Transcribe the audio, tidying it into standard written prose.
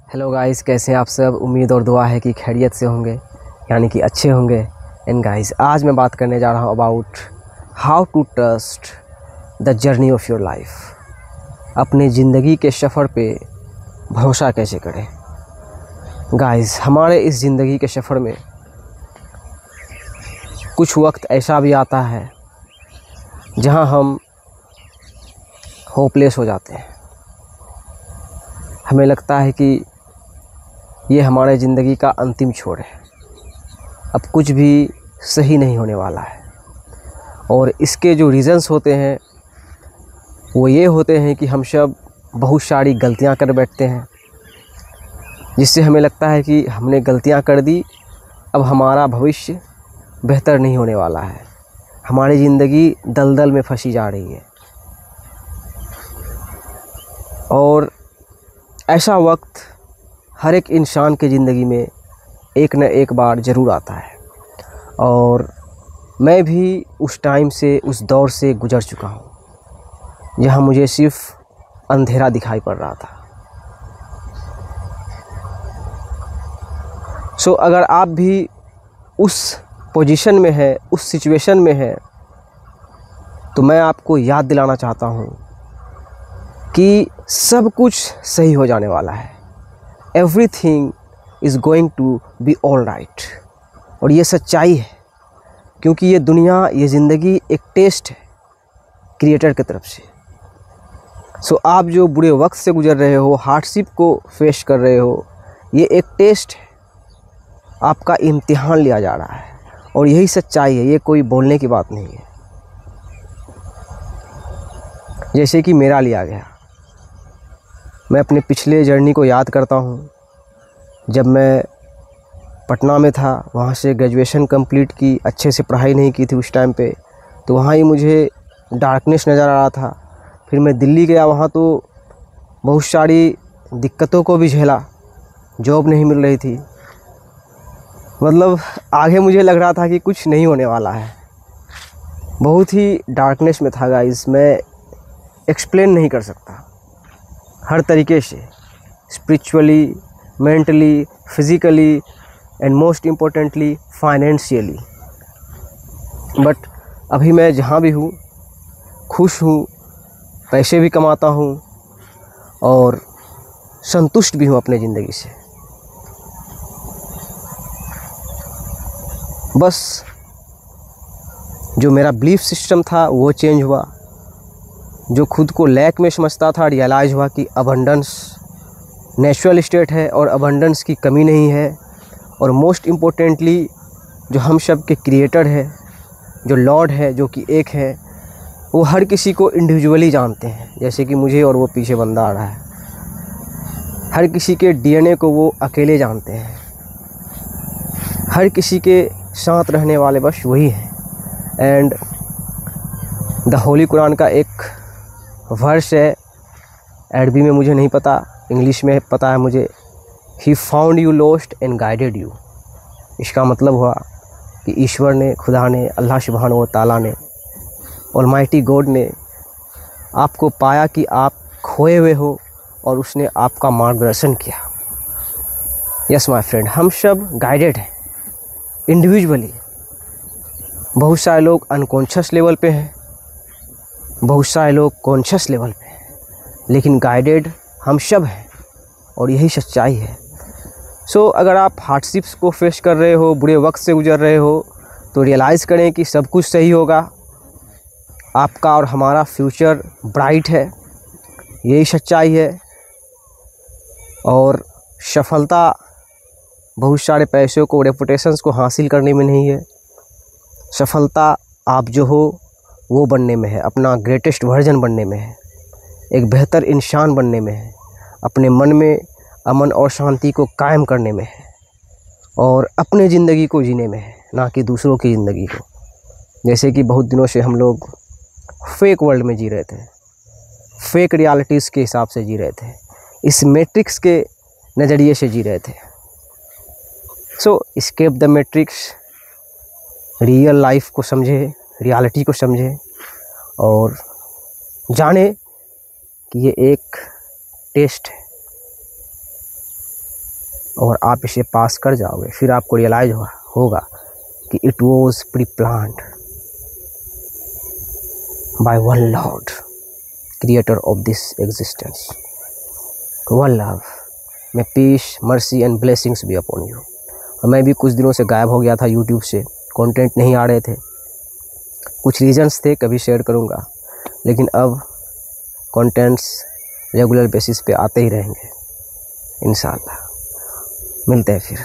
Hello guys, कैसे हैं आप सब। उम्मीद और दुआ है कि खैरियत से होंगे, यानी कि अच्छे होंगे। एंड गाइस, आज मैं बात करने जा रहा हूँ about how to trust the journey of your life. अपने ज़िंदगी के सफ़र पे भरोसा कैसे करें। गाइस, हमारे इस ज़िंदगी के सफ़र में कुछ वक्त ऐसा भी आता है जहाँ हम होपलेस हो जाते हैं। हमें लगता है कि ये हमारे ज़िंदगी का अंतिम छोर है, अब कुछ भी सही नहीं होने वाला है। और इसके जो रीज़न्स होते हैं वो ये होते हैं कि हम सब बहुत सारी गलतियां कर बैठते हैं, जिससे हमें लगता है कि हमने गलतियां कर दी, अब हमारा भविष्य बेहतर नहीं होने वाला है, हमारी ज़िंदगी दलदल में फंसी जा रही है। और ऐसा वक्त हर एक इंसान के ज़िंदगी में एक न एक बार ज़रूर आता है, और मैं भी उस टाइम से, उस दौर से गुज़र चुका हूँ जहाँ मुझे सिर्फ अंधेरा दिखाई पड़ रहा था। सो अगर आप भी उस पोजीशन में है, उस सिचुएशन में है, तो मैं आपको याद दिलाना चाहता हूँ कि सब कुछ सही हो जाने वाला है। Everything is going to be all right. और ये सच्चाई है, क्योंकि ये दुनिया, ये ज़िंदगी एक टेस्ट है क्रिएटर की तरफ से। सो आप जो बुरे वक्त से गुज़र रहे हो, हार्डशिप को फेस कर रहे हो, ये एक टेस्ट है, आपका इम्तिहान लिया जा रहा है। और यही सच्चाई है, ये कोई बोलने की बात नहीं है। जैसे कि मेरा लिया गया, मैं अपने पिछले जर्नी को याद करता हूँ। जब मैं पटना में था, वहाँ से ग्रेजुएशन कंप्लीट की, अच्छे से पढ़ाई नहीं की थी उस टाइम पे, तो वहाँ ही मुझे डार्कनेस नज़र आ रहा था। फिर मैं दिल्ली गया, वहाँ तो बहुत सारी दिक्कतों को भी झेला, जॉब नहीं मिल रही थी, मतलब आगे मुझे लग रहा था कि कुछ नहीं होने वाला है। बहुत ही डार्कनेस में था गाइस, मैं एक्सप्लेन नहीं कर सकता। हर तरीके से, spiritually, mentally, physically and most importantly financially. But अभी मैं जहाँ भी हूँ खुश हूँ, पैसे भी कमाता हूँ और संतुष्ट भी हूँ अपने ज़िंदगी से। बस जो मेरा बिलीफ सिस्टम था वो चेंज हुआ। जो खुद को लैक में समझता था, रियलाइज़ हुआ कि अबंडेंस नेचुरल स्टेट है और अबंडेंस की कमी नहीं है। और मोस्ट इम्पोर्टेंटली जो हम सब के क्रिएटर है, जो लॉर्ड है, जो कि एक है, वो हर किसी को इंडिविजुअली जानते हैं, जैसे कि मुझे और वो पीछे बंदा आ रहा है। हर किसी के डीएनए को वो अकेले जानते हैं। हर किसी के साथ रहने वाले बस वही हैं। एंड द होली कुरान का एक वर्स है, अरबी में मुझे नहीं पता, इंग्लिश में पता है मुझे। He found you lost and guided you. इसका मतलब हुआ कि ईश्वर ने, खुदा ने, अल्लाह सुब्हानहू व तआला ने, ऑलमाइटी गॉड ने आपको पाया कि आप खोए हुए हो, और उसने आपका मार्गदर्शन किया। यस माय फ्रेंड, हम सब गाइडेड हैं इंडिविजुअली। बहुत सारे लोग अनकॉन्शियस लेवल पे हैं, बहुत सारे लोग कॉन्शियस लेवल पे हैं, लेकिन गाइडेड हम सब हैं, और यही सच्चाई है। सो अगर आप हार्डशिप्स को फेस कर रहे हो, बुरे वक्त से गुजर रहे हो, तो रियलाइज़ करें कि सब कुछ सही होगा। आपका और हमारा फ्यूचर ब्राइट है, यही सच्चाई है। और सफलता बहुत सारे पैसों को, रेपुटेशंस को हासिल करने में नहीं है। सफलता आप जो हो वो बनने में है, अपना ग्रेटेस्ट वर्जन बनने में है, एक बेहतर इंसान बनने में है, अपने मन में अमन और शांति को कायम करने में है, और अपने ज़िंदगी को जीने में है, ना कि दूसरों की ज़िंदगी को। जैसे कि बहुत दिनों से हम लोग फेक वर्ल्ड में जी रहे थे, फेक रियलिटीज़ के हिसाब से जी रहे थे, इस मैट्रिक्स के नज़रिए से जी रहे थे। So escape the matrix, real life को समझे, रियलिटी को समझे, और जाने कि ये एक टेस्ट है। और आप इसे पास कर जाओगे, फिर आपको रियलाइज होगा कि it was pre planned by one Lord, creator of this existence. One love, may peace, mercy and blessings be upon you. और मैं भी कुछ दिनों से गायब हो गया था यूट्यूब से, कंटेंट नहीं आ रहे थे, कुछ रीजंस थे, कभी शेयर करूँगा, लेकिन अब कंटेंट्स रेगुलर बेसिस पे आते ही रहेंगे इंशाल्लाह। मिलते हैं फिर।